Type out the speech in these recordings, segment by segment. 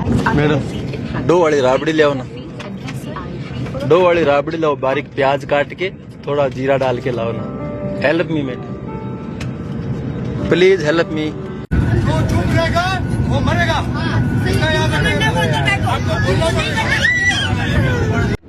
Madam दो वाली राबड़ी ले आओ ना, दो वाली राबड़ी लाओ, बारीक प्याज काट के थोड़ा जीरा डाल के लाओ ना। Help me madam, please help me. जो चुप रहेगा वो मरेगा।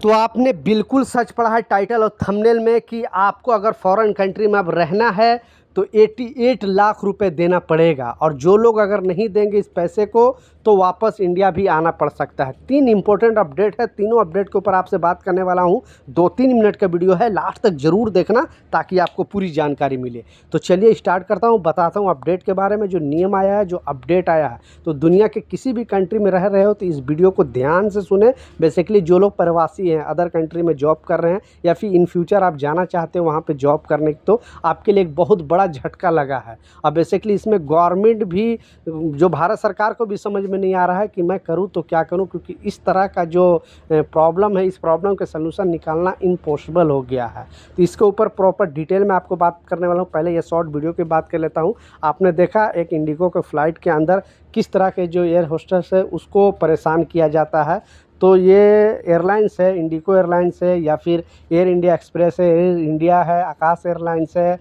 तो आपने बिल्कुल सच पढ़ा है टाइटल और थंबनेल में कि आपको अगर फॉरेन कंट्री में अब रहना है तो 88 लाख रुपए देना पड़ेगा, और जो लोग अगर नहीं देंगे इस पैसे को तो वापस इंडिया भी आना पड़ सकता है। 3 इंपॉर्टेंट अपडेट है, तीनों अपडेट के ऊपर आपसे बात करने वाला हूं। 2-3 मिनट का वीडियो है, लास्ट तक ज़रूर देखना ताकि आपको पूरी जानकारी मिले। तो चलिए स्टार्ट करता हूं, बताता हूं अपडेट के बारे में। जो नियम आया है, जो अपडेट आया है, तो दुनिया के किसी भी कंट्री में रह रहे हो तो इस वीडियो को ध्यान से सुने। बेसिकली जो लोग प्रवासी हैं, अदर कंट्री में जॉब कर रहे हैं या फिर इन फ्यूचर आप जाना चाहते हो वहाँ पर जॉब करने, तो आपके लिए एक बहुत बड़ा झटका लगा है। अब बेसिकली इसमें गवर्नमेंट भी, जो भारत सरकार को भी समझ में नहीं आ रहा है कि मैं करूं तो क्या करूं, क्योंकि इस तरह का जो प्रॉब्लम है, इस प्रॉब्लम के सलूशन निकालना इम्पॉसिबल हो गया है। तो इसके ऊपर प्रॉपर डिटेल में आपको बात करने वाला हूं। पहले ये शॉर्ट वीडियो की बात कर लेता हूं। आपने देखा एक इंडिगो के फ़्लाइट के अंदर किस तरह के जो एयर होस्टेस है उसको परेशान किया जाता है। तो ये एयरलाइंस है, इंडिगो एयरलाइंस है या फिर एयर इंडिया एक्सप्रेस है, एयर इंडिया है, आकाश एयरलाइंस है,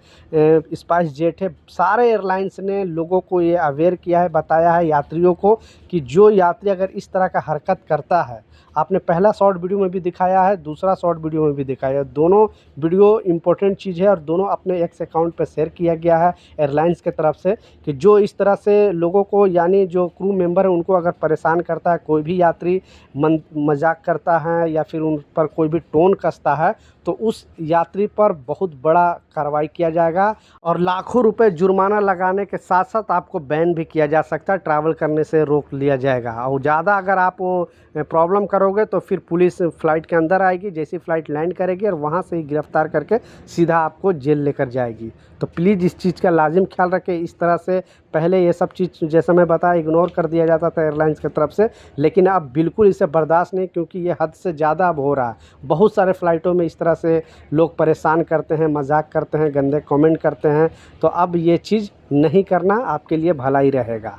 स्पाइस जेट है, सारे एयरलाइंस ने लोगों को ये अवेयर किया है, बताया है यात्रियों को कि जो यात्री अगर इस तरह का हरकत करता है, आपने पहला शॉर्ट वीडियो में भी दिखाया है, दूसरा शॉर्ट वीडियो में भी दिखाया है, दोनों वीडियो इंपॉर्टेंट चीज़ है और दोनों अपने एक्स अकाउंट पर शेयर किया गया है एयरलाइंस के तरफ से, कि जो इस तरह से लोगों को, यानी जो क्रू मेंबर है उनको अगर परेशान करता है, कोई भी यात्री मजाक करता है या फिर उन पर कोई भी टोन कसता है, तो उस यात्री पर बहुत बड़ा कार्रवाई किया जाएगा और लाखों रुपए जुर्माना लगाने के साथ साथ आपको बैन भी किया जा सकता है, ट्रैवल करने से रोक लिया जाएगा। और ज़्यादा अगर आप प्रॉब्लम करोगे तो फिर पुलिस फ़्लाइट के अंदर आएगी, जैसी फ़्लाइट लैंड करेगी और वहाँ से ही गिरफ़्तार करके सीधा आपको जेल लेकर जाएगी। तो प्लीज़ इस चीज़ का लाजिम ख्याल रखें। इस तरह से पहले ये सब चीज़ जैसा मैं बताया इग्नोर कर दिया जाता था एयरलाइंस की तरफ से, लेकिन अब बिल्कुल इसे बर्दाश्त नहीं, क्योंकि ये हद से ज़्यादा अब हो रहा है। बहुत सारे फ़्लाइटों में इस तरह से लोग परेशान करते हैं, मजाक करते हैं, गंदे कमेंट करते हैं। तो अब ये चीज़ नहीं करना, आपके लिए भला ही रहेगा।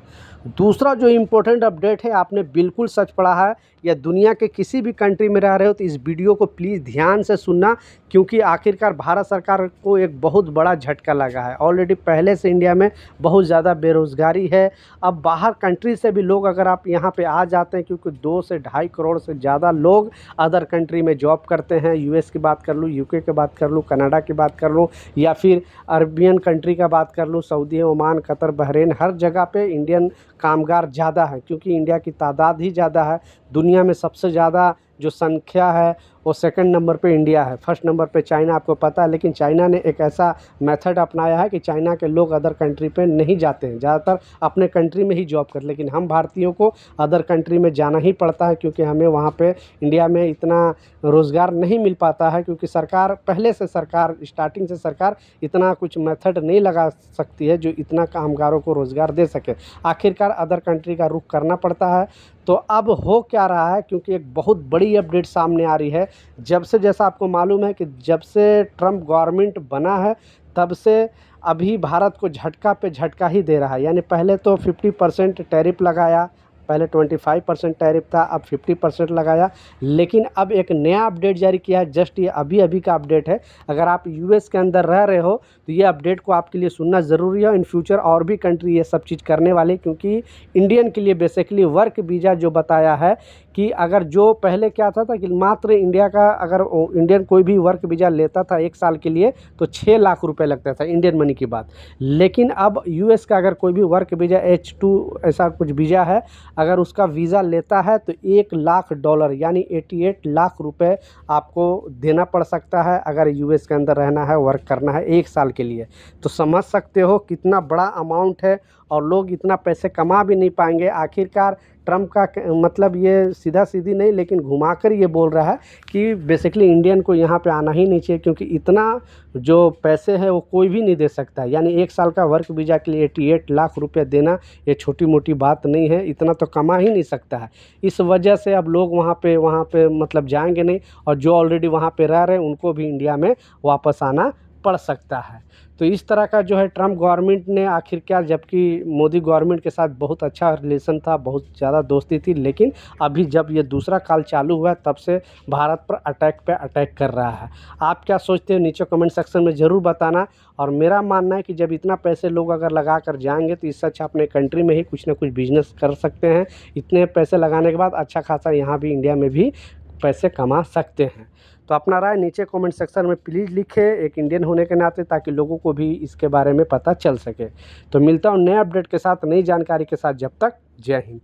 दूसरा जो इम्पोर्टेंट अपडेट है, आपने बिल्कुल सच पढ़ा है, या दुनिया के किसी भी कंट्री में रह रहे हो तो इस वीडियो को प्लीज़ ध्यान से सुनना, क्योंकि आखिरकार भारत सरकार को एक बहुत बड़ा झटका लगा है। ऑलरेडी पहले से इंडिया में बहुत ज़्यादा बेरोज़गारी है। अब बाहर कंट्री से भी लोग अगर आप यहाँ पे आ जाते हैं, क्योंकि 2 से 2.5 करोड़ से ज़्यादा लोग अदर कंट्री में जॉब करते हैं। यूएस की बात कर लूँ, यूके की बात कर लूँ, कनाडा की बात कर लूँ या फिर अरबियन कंट्री का बात कर लूँ, सऊदी, ओमान, कतर, बहरीन, हर जगह पे इंडियन कामगार ज़्यादा है, क्योंकि इंडिया की तादाद ही ज़्यादा है। दुनिया में सबसे ज़्यादा जो संख्या है वो सेकंड नंबर पे इंडिया है, फर्स्ट नंबर पे चाइना, आपको पता है। लेकिन चाइना ने एक ऐसा मेथड अपनाया है कि चाइना के लोग अदर कंट्री पे नहीं जाते हैं, ज़्यादातर अपने कंट्री में ही जॉब करते। लेकिन हम भारतीयों को अदर कंट्री में जाना ही पड़ता है, क्योंकि हमें वहाँ पे इंडिया में इतना रोज़गार नहीं मिल पाता है, क्योंकि सरकार पहले से, सरकार स्टार्टिंग से सरकार इतना कुछ मेथड नहीं लगा सकती है जो इतना कामगारों को रोज़गार दे सके। आखिरकार अदर कंट्री का रुख करना पड़ता है। तो अब हो क्या रहा है, क्योंकि एक बहुत बड़ी अपडेट सामने आ रही है। जब से, जैसा आपको मालूम है कि जब से ट्रम्प गवर्नमेंट बना है तब से अभी भारत को झटका पे झटका ही दे रहा है। यानी पहले तो 50% टैरिफ लगाया, पहले 25% टैरिफ था, अब 50% लगाया। लेकिन अब एक नया अपडेट जारी किया है, जस्ट ये अभी अभी का अपडेट है। अगर आप यूएस के अंदर रह रहे हो तो ये अपडेट को आपके लिए सुनना ज़रूरी है। इन फ्यूचर और भी कंट्री ये सब चीज़ करने वाली, क्योंकि इंडियन के लिए बेसिकली वर्क वीज़ा जो बताया है कि अगर जो पहले क्या था कि मात्र इंडिया का, अगर इंडियन कोई भी वर्क वीज़ा लेता था 1 साल के लिए तो 6 लाख रुपए लगता था, इंडियन मनी की बात। लेकिन अब यूएस का अगर कोई भी वर्क वीज़ा H2 ऐसा कुछ वीज़ा है, अगर उसका वीज़ा लेता है तो $1 लाख यानी 88 लाख रुपए आपको देना पड़ सकता है अगर यूएस के अंदर रहना है, वर्क करना है 1 साल के लिए। तो समझ सकते हो कितना बड़ा अमाउंट है, और लोग इतना पैसे कमा भी नहीं पाएंगे। आखिरकार ट्रम्प का मतलब ये सीधा सीधी नहीं, लेकिन घुमाकर ये बोल रहा है कि बेसिकली इंडियन को यहाँ पे आना ही नहीं चाहिए, क्योंकि इतना जो पैसे हैं वो कोई भी नहीं दे सकता। यानी 1 साल का वर्क वीज़ा के लिए 88 लाख रुपए देना ये छोटी मोटी बात नहीं है, इतना तो कमा ही नहीं सकता है। इस वजह से अब लोग वहाँ पे मतलब जाएंगे नहीं, और जो ऑलरेडी वहाँ पे रह रहे हैं उनको भी इंडिया में वापस आना पड़ सकता है। तो इस तरह का जो है ट्रम्प गवर्नमेंट ने आखिरकार, जबकि मोदी गवर्नमेंट के साथ बहुत अच्छा रिलेशन था, बहुत ज़्यादा दोस्ती थी, लेकिन अभी जब ये दूसरा काल चालू हुआ है तब से भारत पर अटैक पे अटैक कर रहा है। आप क्या सोचते हो नीचे कमेंट सेक्शन में ज़रूर बताना। और मेरा मानना है कि जब इतना पैसे लोग अगर लगा कर जाएंगे तो इससे अच्छा अपने कंट्री में ही कुछ ना कुछ बिजनेस कर सकते हैं। इतने पैसे लगाने के बाद अच्छा खासा यहाँ भी इंडिया में भी पैसे कमा सकते हैं। तो अपना राय नीचे कमेंट सेक्शन में प्लीज़ लिखें, एक इंडियन होने के नाते, ताकि लोगों को भी इसके बारे में पता चल सके। तो मिलता हूँ नए अपडेट के साथ, नई जानकारी के साथ। जब तक जय हिंद।